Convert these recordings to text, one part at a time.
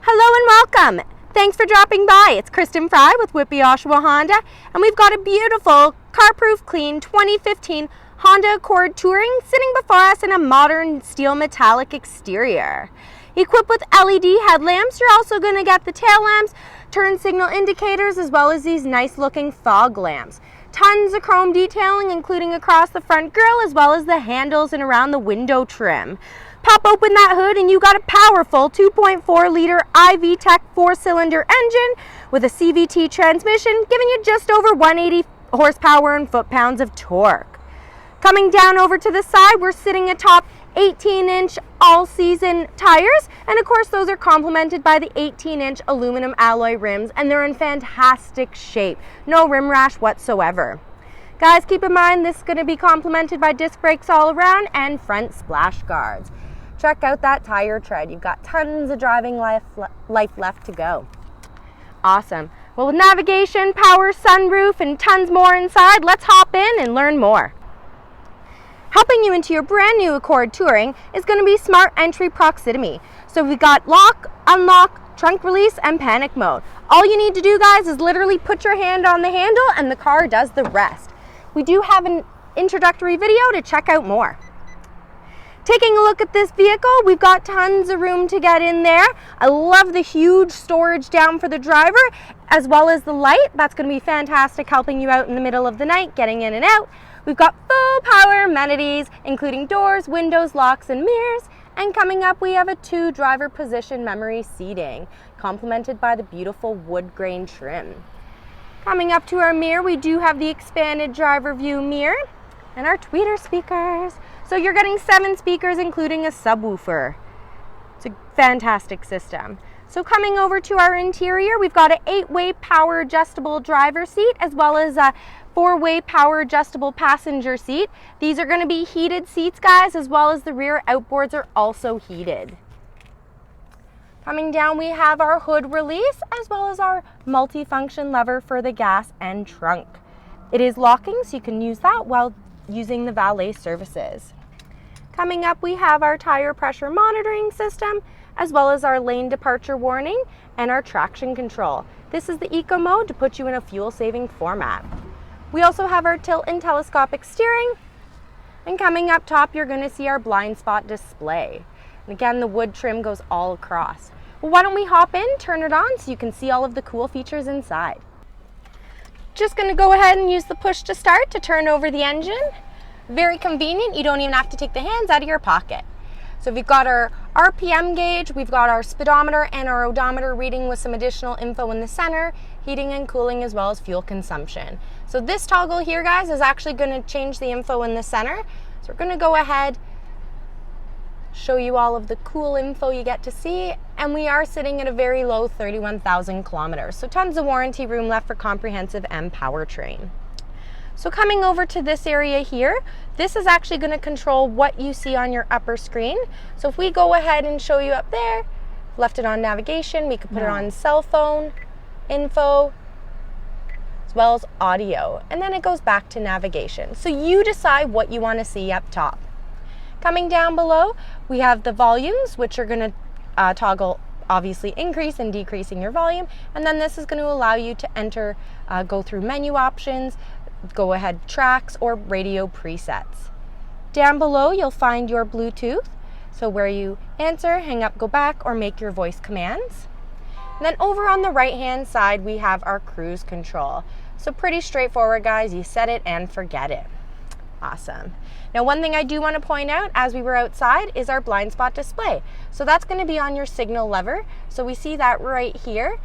Hello and welcome. Thanks for dropping by. It's Kristen Fry with WHITBY Oshawa Honda, and we've got a beautiful, car-proof, clean 2015 Honda Accord Touring sitting before us in a modern steel metallic exterior. Equipped with LED headlamps, you're also going to get the tail lamps, turn signal indicators, as well as these nice looking fog lamps. Tons of chrome detailing, including across the front grille, as well as the handles and around the window trim. Pop open that hood and you got a powerful 2.4 liter iVTEC 4-cylinder engine with a CVT transmission, giving you just over 180 horsepower and foot-pounds of torque. Coming down over to the side, we're sitting atop 18-inch all-season tires, and of course those are complemented by the 18-inch aluminum alloy rims, and they're in fantastic shape. No rim rash whatsoever. Guys, keep in mind this is going to be complemented by disc brakes all around and front splash guards. Check out that tire tread. You've got tons of driving life left to go. Awesome. Well, with navigation, power, sunroof, and tons more inside, let's hop in and learn more. Helping you into your brand new Accord Touring is going to be smart entry proximity. So we've got lock, unlock, trunk release, and panic mode. All you need to do, guys, is literally put your hand on the handle and the car does the rest. We do have an introductory video to check out more. Taking a look at this vehicle, we've got tons of room to get in there. I love the huge storage down for the driver, as well as the light. That's going to be fantastic, helping you out in the middle of the night, getting in and out. We've got full power amenities, including doors, windows, locks, and mirrors. And coming up, we have a 2 driver position memory seating, complemented by the beautiful wood grain trim. Coming up to our mirror, we do have the expanded driver view mirror and our tweeter speakers. So you're getting 7 speakers, including a subwoofer. It's a fantastic system. So coming over to our interior, we've got an 8-way power adjustable driver seat, as well as a 4-way power adjustable passenger seat. These are going to be heated seats, guys, as well as the rear outboards are also heated. Coming down, we have our hood release, as well as our multi-function lever for the gas and trunk. It is locking, so you can use that while using the valet services. Coming up, we have our tire pressure monitoring system, as well as our lane departure warning and our traction control. This is the eco mode to put you in a fuel-saving format. We also have our tilt and telescopic steering. And coming up top, you're going to see our blind spot display. And again, the wood trim goes all across. Well, why don't we hop in, turn it on so you can see all of the cool features inside. Just going to go ahead and use the push to start to turn over the engine. Very convenient. You don't even have to take the hands out of your pocket. So we've got our RPM gauge, we've got our speedometer and our odometer reading with some additional info in the center, heating and cooling, as well as fuel consumption. So this toggle here, guys, is actually going to change the info in the center. So we're going to go ahead, show you all of the cool info you get to see, and we are sitting at a very low 31,000 kilometers. So tons of warranty room left for comprehensive and powertrain. So coming over to this area here, this is actually going to control what you see on your upper screen. So if we go ahead and show you up there, left it on navigation, we could put it on cell phone, info, as well as audio, and then it goes back to navigation. So you decide what you want to see up top. Coming down below, we have the volumes, which are going to toggle obviously increase and decreasing your volume, and then this is going to allow you to enter, go through menu options, go ahead tracks, or radio presets. Down below you'll find your Bluetooth, so where you answer, hang up, go back, or make your voice commands. And then over on the right hand side we have our cruise control. So pretty straightforward, guys. You set it and forget it. Awesome. Now one thing I do want to point out as we were outside is our blind spot display. So that's going to be on your signal lever. So we see that right here.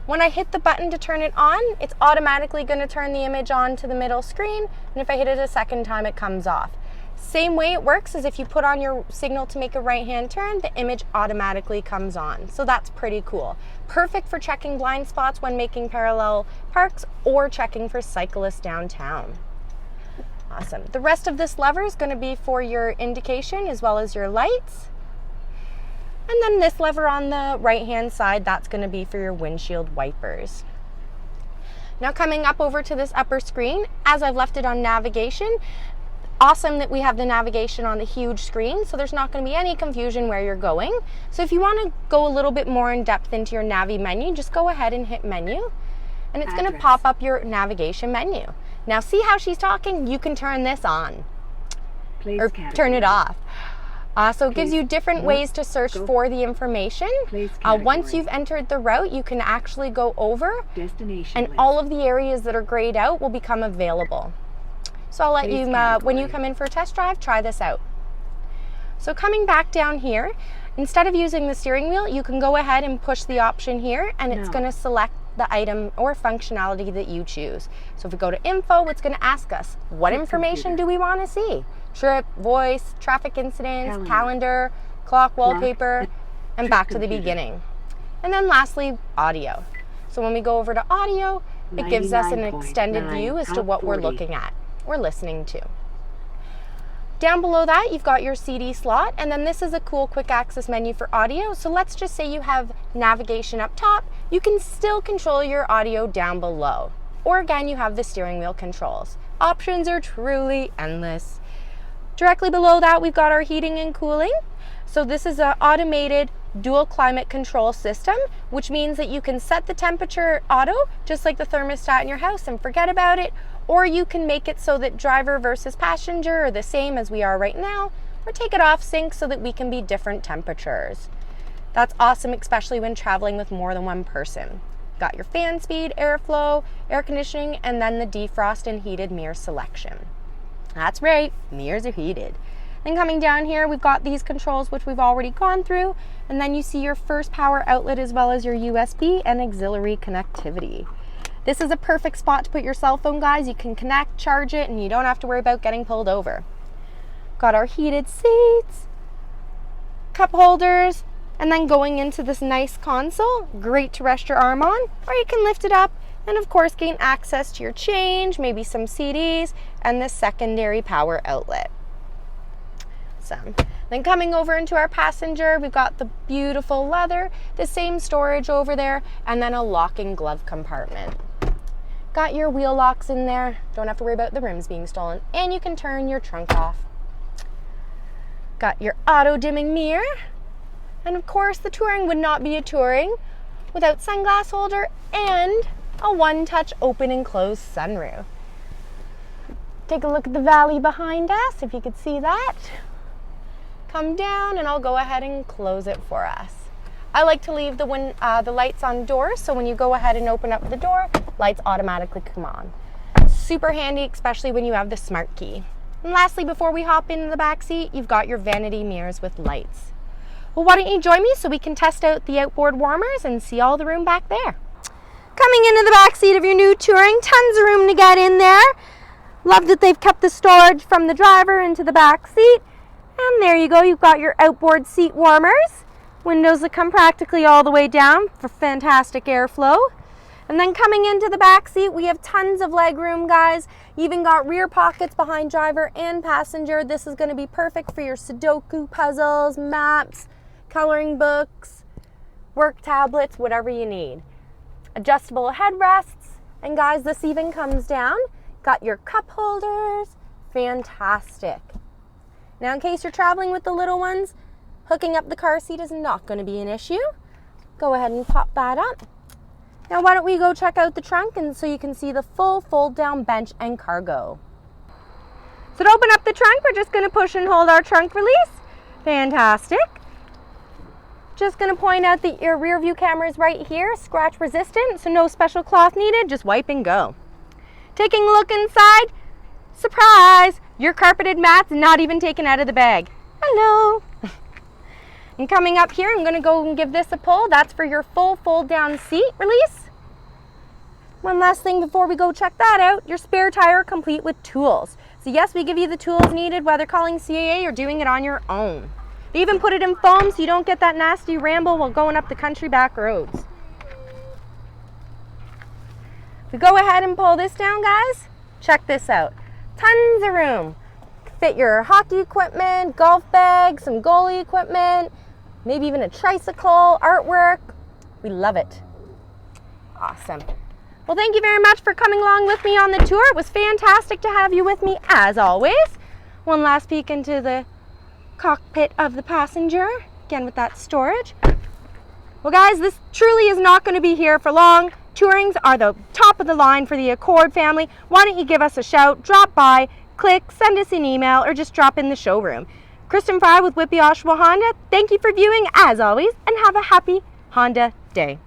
When I hit the button to turn it on, it's automatically going to turn the image on to the middle screen, and if I hit it a second time, it comes off. Same way it works as if you put on your signal to make a right-hand turn, the image automatically comes on. So that's pretty cool. Perfect for checking blind spots when making parallel parks or checking for cyclists downtown. Awesome. The rest of this lever is going to be for your indication as well as your lights. And then this lever on the right-hand side, that's going to be for your windshield wipers. Now coming up over to this upper screen, as I've left it on navigation, Awesome that we have the navigation on the huge screen, so there's not going to be any confusion where you're going. So if you want to go a little bit more in depth into your Navi menu, just go ahead and hit menu, and it's going to pop up your navigation menu. Now see how she's talking? You can turn this on or turn it off. So it gives you different ways to search for the information. Once you've entered the route, you can actually go over, and all of the areas that are grayed out will become available. So I'll let you, when you come in for a test drive, try this out. So coming back down here, instead of using the steering wheel, you can go ahead and push the option here, and it's going to select the item or functionality that you choose. So if we go to info, it's going to ask us, what information do we want to see? Trip, voice, traffic incidents, calendar, clock, wallpaper, and back to the beginning. And then lastly, audio. So when we go over to audio, it gives us an extended view as to what we're looking at or listening to. Down below that, you've got your CD slot, and then this is a cool quick access menu for audio. So let's just say you have navigation up top. You can still control your audio down below. Or again, you have the steering wheel controls. Options are truly endless. Directly below that, we've got our heating and cooling. So this is an automated dual climate control system, which means that you can set the temperature auto, just like the thermostat in your house, and forget about it. Or you can make it so that driver versus passenger are the same as we are right now, or take it off sync so that we can be different temperatures. That's awesome, especially when traveling with more than one person. Got your fan speed, airflow, air conditioning, and then the defrost and heated mirror selection. That's right, mirrors are heated. Then coming down here, we've got these controls, which we've already gone through, and then you see your first power outlet as well as your USB and auxiliary connectivity. This is a perfect spot to put your cell phone, guys. You can connect, charge it, and you don't have to worry about getting pulled over. Got our heated seats, cup holders, and then going into this nice console, great to rest your arm on, or you can lift it up and of course gain access to your change, maybe some CDs, and this secondary power outlet. Then coming over into our passenger, we've got the beautiful leather, the same storage over there, and then a locking glove compartment. Got your wheel locks in there, don't have to worry about the rims being stolen, and you can turn your trunk off. Got your auto dimming mirror, and of course the Touring would not be a Touring without sunglass holder and a one-touch open and close sunroof. Take a look at the valley behind us, if you could see that. Come down and I'll go ahead and close it for us. I like to leave the lights on doors, so when you go ahead and open up the door, lights automatically come on. Super handy, especially when you have the smart key. And lastly, before we hop into the back seat, you've got your vanity mirrors with lights. Well, why don't you join me so we can test out the outboard warmers and see all the room back there. Coming into the back seat of your new Touring, tons of room to get in there. Love that they've kept the storage from the driver into the back seat. And there you go, you've got your outboard seat warmers. Windows that come practically all the way down for fantastic airflow. And then coming into the back seat, we have tons of leg room, guys. You even got rear pockets behind driver and passenger. This is going to be perfect for your Sudoku puzzles, maps, coloring books, work tablets, whatever you need. Adjustable headrests. And guys, this even comes down. Got your cup holders. Fantastic. Now, in case you're traveling with the little ones, hooking up the car seat is not going to be an issue. Go ahead and pop that up. Now, why don't we go check out the trunk and so you can see the full fold-down bench and cargo. So to open up the trunk, we're just going to push and hold our trunk release. Fantastic. Just going to point out that your rear view camera is right here, scratch resistant, so no special cloth needed, just wipe and go. Taking a look inside, surprise! Your carpeted mat's not even taken out of the bag. Hello! And coming up here, I'm going to go and give this a pull. That's for your full fold-down seat release. One last thing before we go check that out, your spare tire complete with tools. So yes, we give you the tools needed, whether calling CAA or doing it on your own. They even put it in foam so you don't get that nasty ramble while going up the country back roads. If we go ahead and pull this down, guys, check this out. Tons of room. Fit your hockey equipment, golf bag, some goalie equipment, maybe even a tricycle, artwork. We love it. Awesome. Well, thank you very much for coming along with me on the tour. It was fantastic to have you with me as always. One last peek into the cockpit of the passenger, again with that storage. Well guys, this truly is not going to be here for long. Tourings are the top of the line for the Accord family. Why don't you give us a shout, drop by, click, send us an email, or just drop in the showroom. Kristen Fry with Whitby Oshawa Honda. Thank you for viewing as always, and have a happy Honda day.